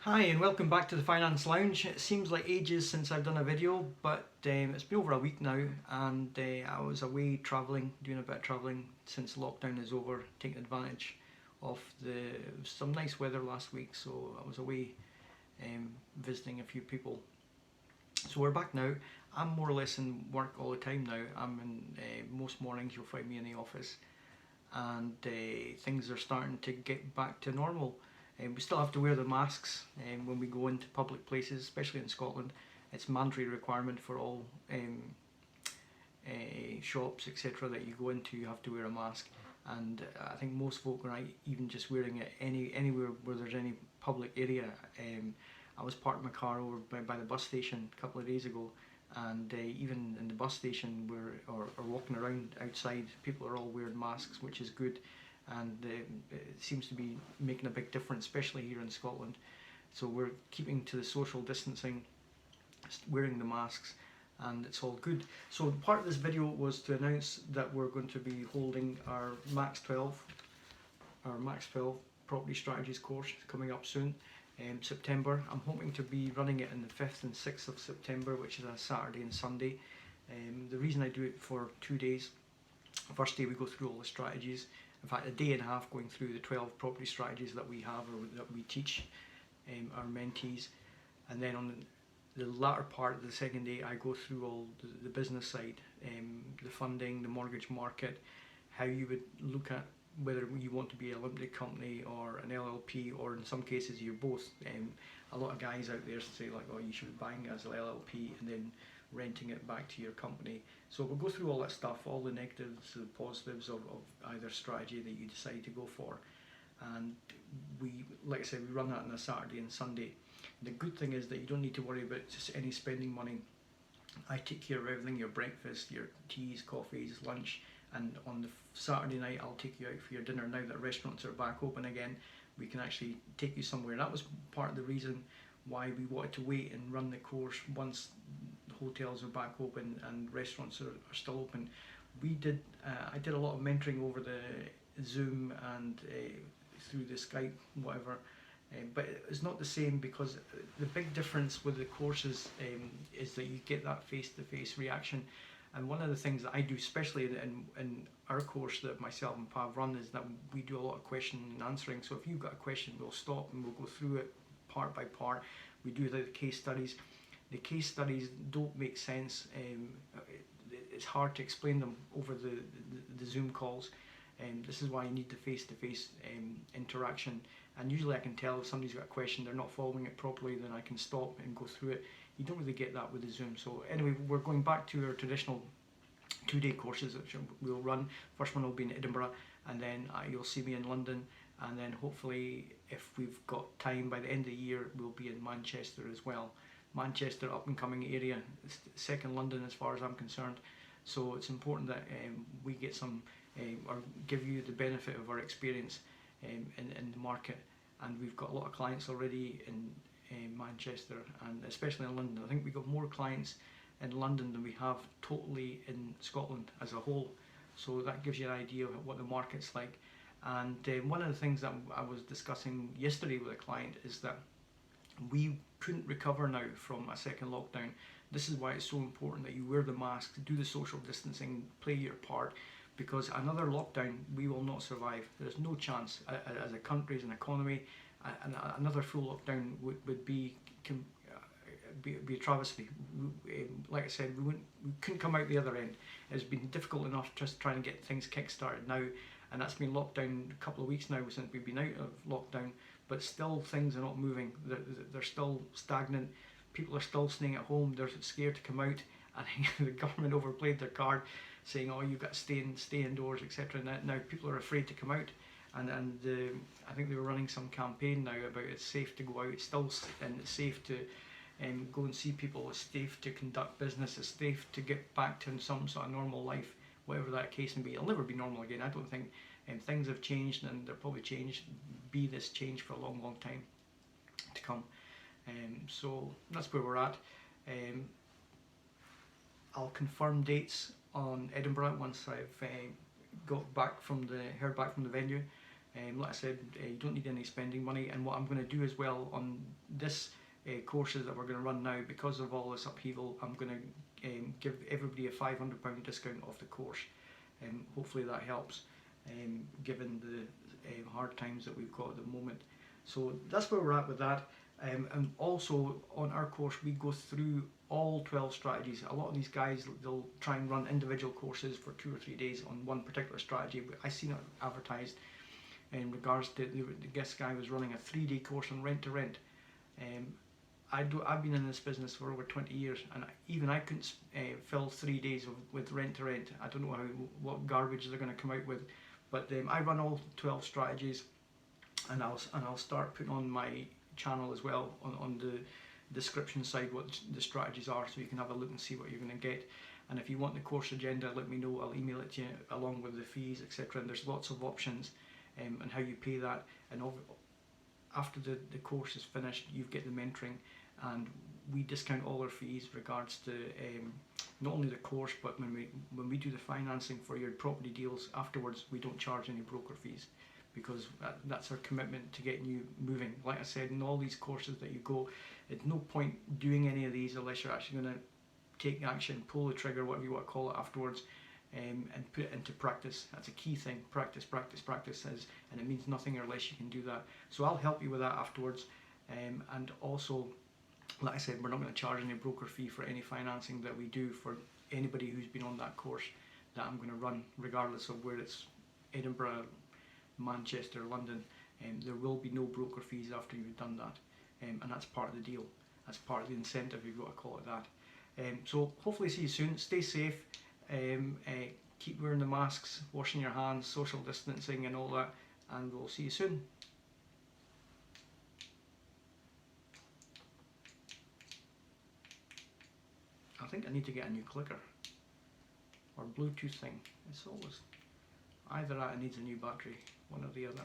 Hi and welcome back to the Finance Lounge. It seems like ages since I've done a video, but it's been over a week now, and I was away travelling, doing a bit of travelling since lockdown is over, taking advantage of some nice weather last week. So I was away visiting a few people. So we're back now. I'm more or less in work all the time now. I'm in most mornings you'll find me in the office, and things are starting to get back to normal. We still have to wear the masks when we go into public places, especially in Scotland. It's a mandatory requirement for all shops, etc. that you go into. You have to wear a mask, and I think most folk are even just wearing it anywhere where there's any public area. I was parked my car over by the bus station a couple of days ago, and even in the bus station or walking around outside, people are all wearing masks, which is good, and it seems to be making a big difference, especially here in Scotland. So we're keeping to the social distancing, wearing the masks, and it's all good. So part of this video was to announce that we're going to be holding our Max 12 property strategies course coming up soon. September. I'm hoping to be running it on the 5th and 6th of September, which is a Saturday and Sunday. The reason I do it for 2 days, first day we go through all the strategies, in fact a day and a half going through the 12 property strategies that we have or that we teach our mentees, and then on the latter part of the second day I go through all the business side, the funding, the mortgage market, how you would look at whether you want to be a limited company or an LLP, or in some cases you're both. A lot of guys out there say like, oh, you should be buying as an LLP and then renting it back to your company. So we'll go through all that stuff, all the negatives, the positives of either strategy that you decide to go for. And we, like I said, we run that on a Saturday and Sunday. The good thing is that you don't need to worry about just any spending money. I take care of everything, your breakfast, your teas, coffees, lunch, and on the Saturday night I'll take you out for your dinner. Now that restaurants are back open again, we can actually take you somewhere. That was part of the reason why we wanted to wait and run the course once the hotels are back open and restaurants are still open. I did a lot of mentoring over the Zoom and through the Skype, whatever. But it's not the same, because the big difference with the courses is that you get that face-to-face reaction. And one of the things that I do, especially in our course that myself and Pav run, is that we do a lot of question and answering. So if you've got a question, we'll stop and we'll go through it part by part. We do the case studies. The case studies don't make sense. It's hard to explain them over the Zoom calls. This is why you need the face-to-face interaction. And usually I can tell if somebody's got a question, they're not following it properly, then I can stop and go through it. You don't really get that with the Zoom. So anyway, we're going back to our traditional 2-day courses which we'll run. First one will be in Edinburgh, and then you'll see me in London, and then hopefully if we've got time by the end of the year we'll be in Manchester as well. Manchester, up and coming area, it's second London as far as I'm concerned. So it's important that we get some or give you the benefit of our experience in the market, and we've got a lot of clients already in Manchester and especially in London. I think we've got more clients in London than we have totally in Scotland as a whole, so that gives you an idea of what the market's like. And one of the things that I was discussing yesterday with a client is that we couldn't recover now from a second lockdown. This is why it's so important that you wear the mask, do the social distancing, play your part, because another lockdown we will not survive. There's no chance as a country, as an economy. Another full lockdown would be a travesty. Like I said, we couldn't come out the other end. It's been difficult enough just trying to get things kick-started now, and that's been locked down a couple of weeks now since we've been out of lockdown, but still things are not moving. They're still stagnant. People are still staying at home. They're scared to come out. I think the government overplayed their card, saying, oh, you've got to stay indoors, etc. Now people are afraid to come out, and I think they were running some campaign now about it's safe to go out. It's still, and it's safe to go and see people. It's safe to conduct business. It's safe to get back to some sort of normal life, whatever that case may be. It'll never be normal again, I don't think. Things have changed, and they'll probably be this change for a long, long time to come. So that's where we're at. I'll confirm dates on Edinburgh once I've heard back from the venue. Like I said, you don't need any spending money, and what I'm going to do as well on this courses that we're going to run now, because of all this upheaval, I'm going to give everybody a £500 discount off the course. Hopefully that helps, given the hard times that we've got at the moment. So that's where we're at with that. And also on our course we go through all 12 strategies. A lot of these guys, they'll try and run individual courses for 2 or 3 days on one particular strategy. I seen it advertised in regards to the guest guy was running a 3-day course on rent to rent. I've been in this business for over 20 years, and even I couldn't fill 3 days with rent to rent. I don't know what garbage they're going to come out with, but I run all 12 strategies, and I'll start putting on my channel as well on the description side what the strategies are, so you can have a look and see what you're going to get. And if you want the course agenda, let me know. I'll email it to you along with the fees, etc. And there's lots of options and how you pay that. And after the course is finished, you get the mentoring, and we discount all our fees regards to not only the course, but when we do the financing for your property deals afterwards, we don't charge any broker fees, because that's our commitment to getting you moving. Like I said, in all these courses that you go, it's no point doing any of these unless you're actually going to take action, pull the trigger, whatever you want to call it afterwards, and put it into practice. That's a key thing. Practice, practice, practice, and it means nothing unless you can do that. So I'll help you with that afterwards. And also, like I said, we're not going to charge any broker fee for any financing that we do for anybody who's been on that course that I'm going to run, regardless of where it's Edinburgh, Manchester, London. There will be no broker fees after you've done that, and that's part of the deal. That's part of the incentive, if you want to call it that. So hopefully see you soon. Stay safe. Keep wearing the masks, washing your hands, social distancing and all that, and we'll see you soon. I think I need to get a new clicker or Bluetooth thing. It's always either that or it needs a new battery, one or the other.